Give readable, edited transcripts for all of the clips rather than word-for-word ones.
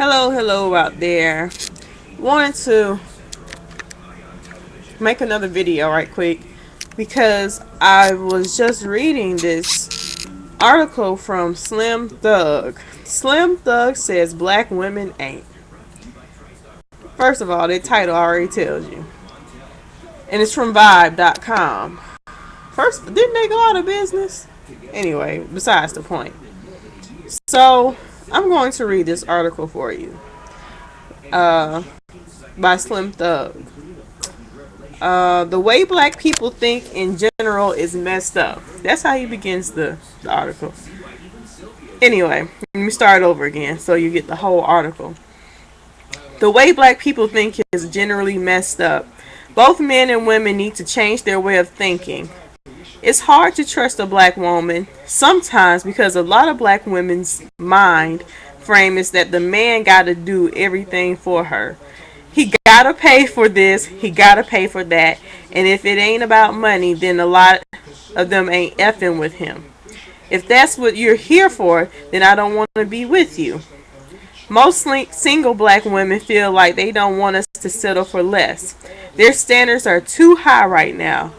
Hello out there. Wanted to make another video right quick because I was just reading this article from Slim Thug. Slim Thug says black women ain't. First of all, the title already tells you. And it's from Vibe.com. First, didn't they go out of business? Anyway, besides the point. So, I'm going to read this article for you. By Slim Thug. The way black people think in general is messed up. That's how he begins the article. Anyway, let me start over again so you get the whole article. The way black people think is generally messed up. Both men and women need to change their way of thinking. It's hard to trust a black woman sometimes because a lot of black women's mind frame is that the man gotta do everything for her. He gotta pay for this, he gotta pay for that, and if it ain't about money, then a lot of them ain't effing with him. If that's what you're here for, then I don't want to be with you. Most single black women feel like they don't want us to settle for less. Their standards are too high right now.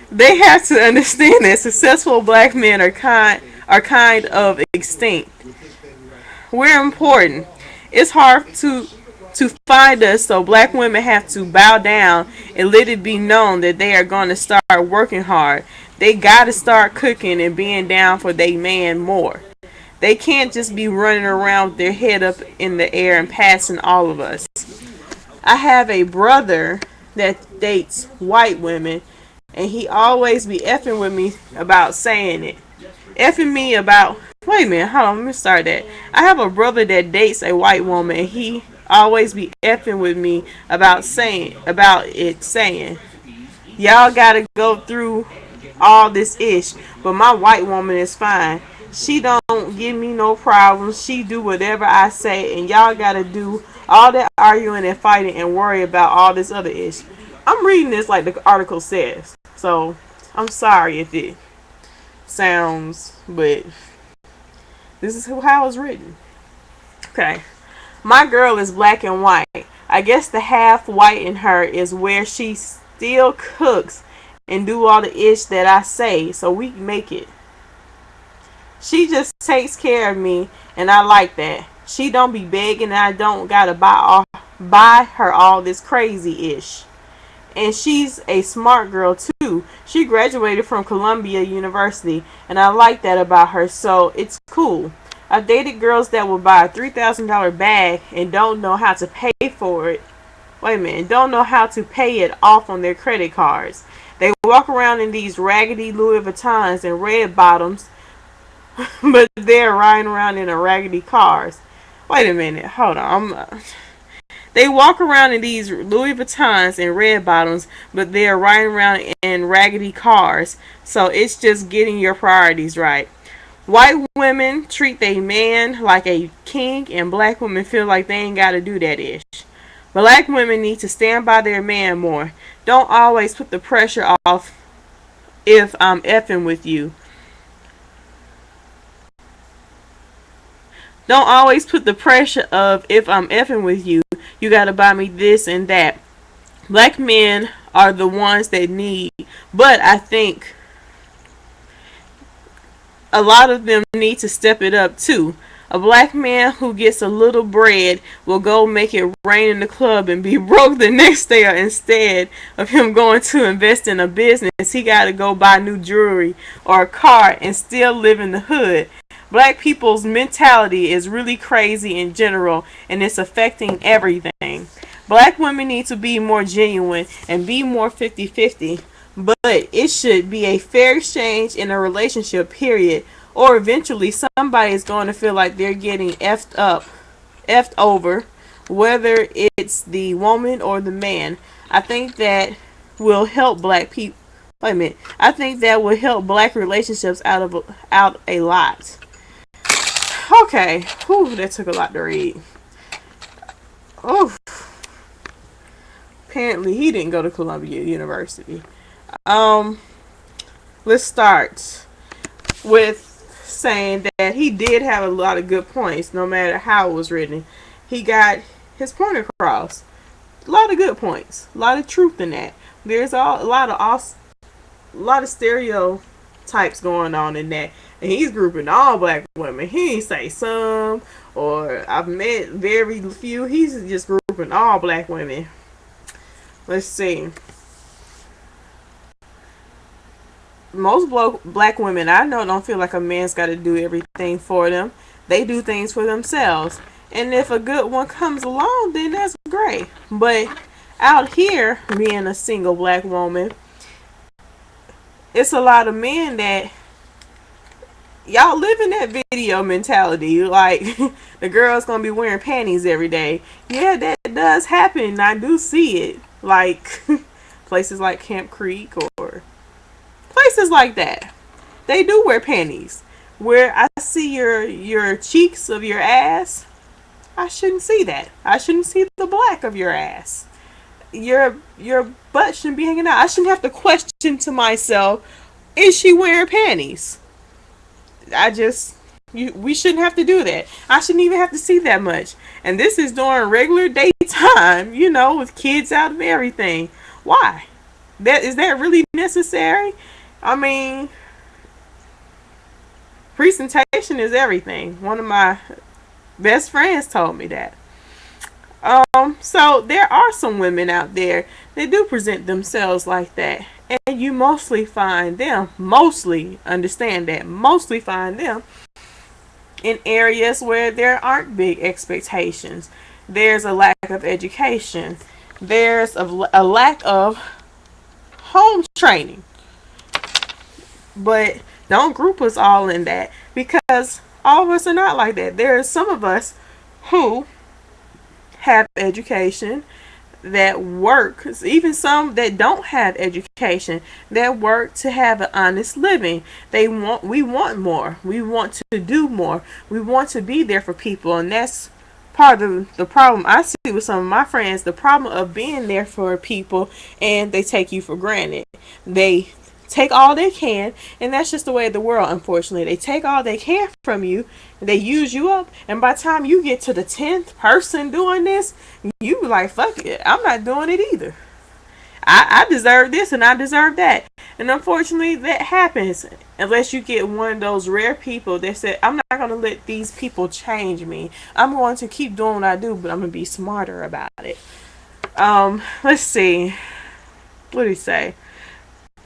They have to understand that successful black men are kind of extinct. We're important. It's hard to find us, so black women have to bow down and let it be known that they are going to start working hard. They got to start cooking and being down for their man more. They can't just be running around with their head up in the air and passing all of us. I have a brother that dates white women, and he always be effing with me about saying it. Effing me about... Wait a minute, hold on, let me start that. I have a brother that dates a white woman, and he always be effing with me about saying, y'all gotta go through all this ish, but my white woman is fine. She don't give me no problems. She do whatever I say, and y'all gotta do all that arguing and fighting and worry about all this other ish. I'm reading this like the article says, so I'm sorry if it sounds, but this is how it's written. Okay. My girl is black and white. I guess the half white in her is where she still cooks and do all the ish that I say, so we make it. She just takes care of me, and I like that. She don't be begging, and I don't gotta buy her all this crazy ish. And she's a smart girl too. She graduated from Columbia University, and I like that about her, so it's cool. I've dated girls that will buy a $3,000 bag and don't know how to pay for it. Wait a minute, don't know how to pay it off on their credit cards. They walk around in these raggedy Louis Vuittons and red bottoms, but they're riding around in a raggedy cars. Wait a minute, hold on. They walk around in these Louis Vuittons and red bottoms, but they're riding around in raggedy cars. So it's just getting your priorities right. White women treat their man like a king, and black women feel like they ain't got to do that ish. Black women need to stand by their man more. Don't always put the pressure off if I'm effing with you. Don't always put the pressure of if I'm effing with you, you got to buy me this and that. Black men are the ones that need, but I think a lot of them need to step it up too. A black man who gets a little bread will go make it rain in the club and be broke the next day, or instead of him going to invest in a business, he got to go buy new jewelry or a car and still live in the hood. Black people's mentality is really crazy in general, and it's affecting everything. Black women need to be more genuine and be more 50-50. But it should be a fair exchange in a relationship, period. Or eventually somebody is going to feel like they're getting effed over, whether it's the woman or the man. I think that will help black people. Wait a minute. I think that will help black relationships out a lot. Okay. Whew, that took a lot to read. Oh. Apparently he didn't go to Columbia University. Let's start with saying that he did have a lot of good points, no matter how it was written. He got his point across. A lot of good points, a lot of truth in that. There's a lot of stereotypes going on in that, and he's grouping all black women. He ain't say some or I've met very few. He's just grouping all black women. Let's see. Most black women I know don't feel like a man's got to do everything for them. They do things for themselves. And if a good one comes along, then that's great. But out here, being a single black woman, it's a lot of men that y'all live in that video mentality. Like, the girl's gonna be wearing panties every day. Yeah, that does happen. I do see it. Like, places like Camp Creek or places like that. They do wear panties. Where I see your cheeks of your ass, I shouldn't see that. I shouldn't see the black of your ass. Your butt shouldn't be hanging out. I shouldn't have to question to myself, is she wearing panties? We shouldn't have to do that. I shouldn't even have to see that much. And this is during regular daytime, with kids out and everything. Why? Is that really necessary? I mean, presentation is everything. One of my best friends told me that. So there are some women out there that do present themselves like that. And you mostly find them in areas where there aren't big expectations. There's a lack of education. There's a lack of home training. But don't group us all in that, because all of us are not like that. There are some of us who have education that work, even some that don't have education that work to have an honest living. We want more. We want to do more. We want to be there for people, and that's part of the problem I see with some of my friends. The problem of being there for people and they take you for granted. They take all they can, and that's just the way of the world, unfortunately. They take all they can from you, they use you up, and by the time you get to the 10th person doing this, you be like, fuck it, I'm not doing it either. I deserve this and I deserve that. And unfortunately, that happens unless you get one of those rare people that said, I'm not going to let these people change me. I'm going to keep doing what I do, but I'm going to be smarter about it. Let's see. What did he say?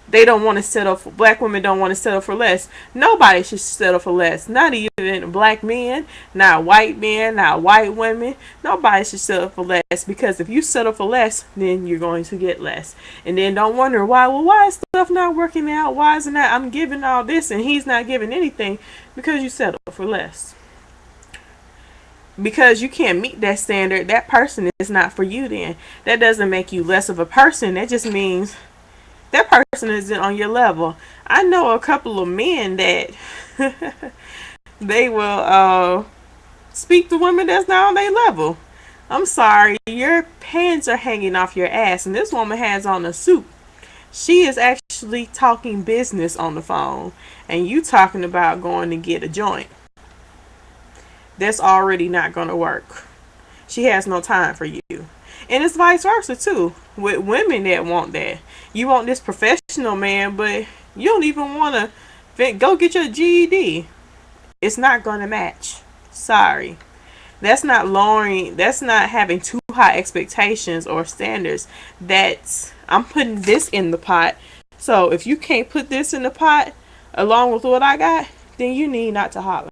They don't want to settle for, black women don't want to settle for less. Nobody should settle for less. Not even black men, not white men, not white women. Nobody should settle for less, because if you settle for less, then you're going to get less. And then don't wonder why is stuff not working out? Why isn't that? I'm giving all this and he's not giving anything, because you settle for less. Because you can't meet that standard, that person is not for you then. That doesn't make you less of a person. That just means that person isn't on your level. I know a couple of men that they will speak to women that's not on their level. I'm sorry, your pants are hanging off your ass, and this woman has on a suit. She is actually talking business on the phone, and you talking about going to get a joint. That's already not going to work. She has no time for you. And it's vice versa too, with women that want that. You want this professional man, but you don't even want to go get your GED. It's not going to match. Sorry. That's not having too high expectations or standards. I'm putting this in the pot. So if you can't put this in the pot along with what I got, then you need not to holler.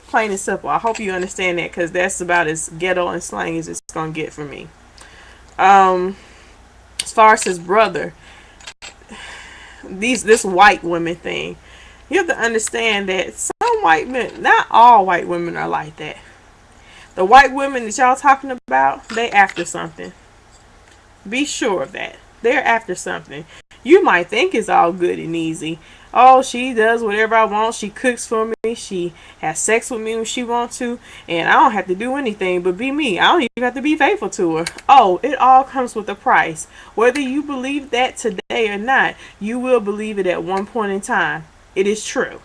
Plain and simple. I hope you understand that, because that's about as ghetto and slang as it's going to get for me. As far as his brother, this white women thing, you have to understand that some white men, not all white women are like that. The white women that y'all talking about, they after something. Be sure of that. They're after something. You might think it's all good and easy. Oh, she does whatever I want. She cooks for me. She has sex with me when she wants to. And I don't have to do anything but be me. I don't even have to be faithful to her. Oh, it all comes with a price. Whether you believe that today or not, you will believe it at one point in time. It is true.